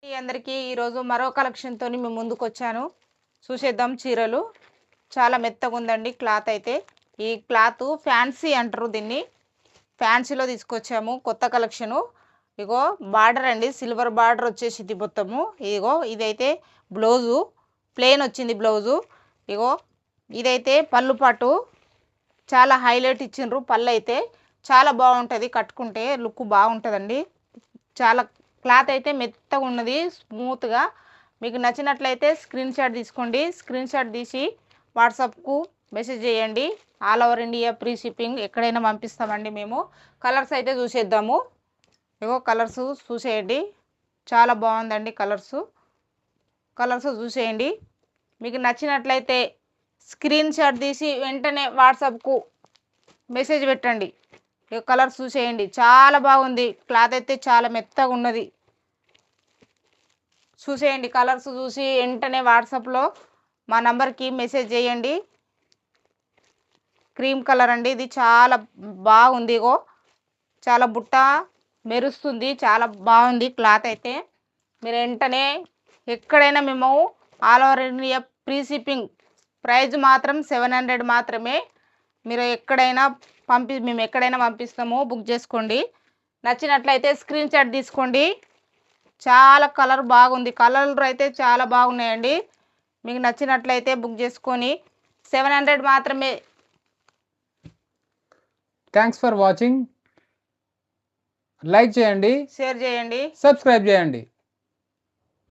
ఈ అందరికీ ఈరోజు మరో కలెక్షన్‌తోని మీ ముందుకొచ్చాను. చూసేద్దాం చీరలు. చాలా మెత్తగుందండి క్లాత్ అయితే. ఈ క్లాతు ఫ్యాన్సీ అంటారు దీన్ని. ఫ్యాన్సీలో తీసుకొచ్చాము కొత్త కలెక్షను. ఇగో బార్డర్ అండి. సిల్వర్ బార్డర్ వచ్చేసిద్ది మొత్తము. ఇగో ఇదైతే బ్లౌజు. ప్లెయిన్ వచ్చింది బ్లౌజు. ఇగో ఇదైతే పళ్ళు పాటు. చాలా హైలైట్ ఇచ్చిండ్రు పళ్ళైతే. చాలా బాగుంటది కట్టుకుంటే లుక్ బాగుంటదండి. చాలా క్లాత్ అయితే మెత్తగా ఉన్నది స్మూత్గా. మీకు నచ్చినట్లయితే స్క్రీన్ షాట్ తీసుకోండి. స్క్రీన్ షాట్ తీసి వాట్సాప్కు మెసేజ్ చేయండి. All over India free shipping ఎక్కడైనా పంపిస్తామండి మేము. కలర్స్ అయితే చూసేద్దాము. ఇగో కలర్స్ చూసేయండి. చాలా బాగుందండి కలర్స్ చూసేయండి. మీకు నచ్చినట్లయితే స్క్రీన్ షాట్ తీసి వెంటనే వాట్సాప్కు మెసేజ్ పెట్టండి. ఇక కలర్స్ చూసేయండి. చాలా బాగుంది క్లాత్ అయితే చాలా మెత్తగా ఉన్నది. చూసేయండి కలర్స్ చూసి వెంటనే వాట్సాప్లో మా నంబర్కి మెసేజ్ చేయండి. క్రీమ్ కలర్ అండి ఇది. చాలా బాగుంది. ఇగో చాలా బుట్ట మెరుస్తుంది. చాలా బాగుంది క్లాత్ అయితే. మీరు వెంటనే ఎక్కడైనా మేము all over India free shipping. Price మాత్రం 700 మాత్రమే. మీరు ఎక్కడైనా మేము ఎక్కడైనా పంపిస్తాము. బుక్ చేసుకోండి. నచ్చినట్లయితే స్క్రీన్ షాట్ తీసుకోండి. చాలా కలర్ బాగుంది. కలర్లు అయితే చాలా బాగున్నాయండి. మీకు నచ్చినట్లయితే బుక్ చేసుకొని 700 మాత్రమే. Thanks for watching. లైక్ చేయండి, షేర్ చేయండి, సబ్స్క్రైబ్ చేయండి.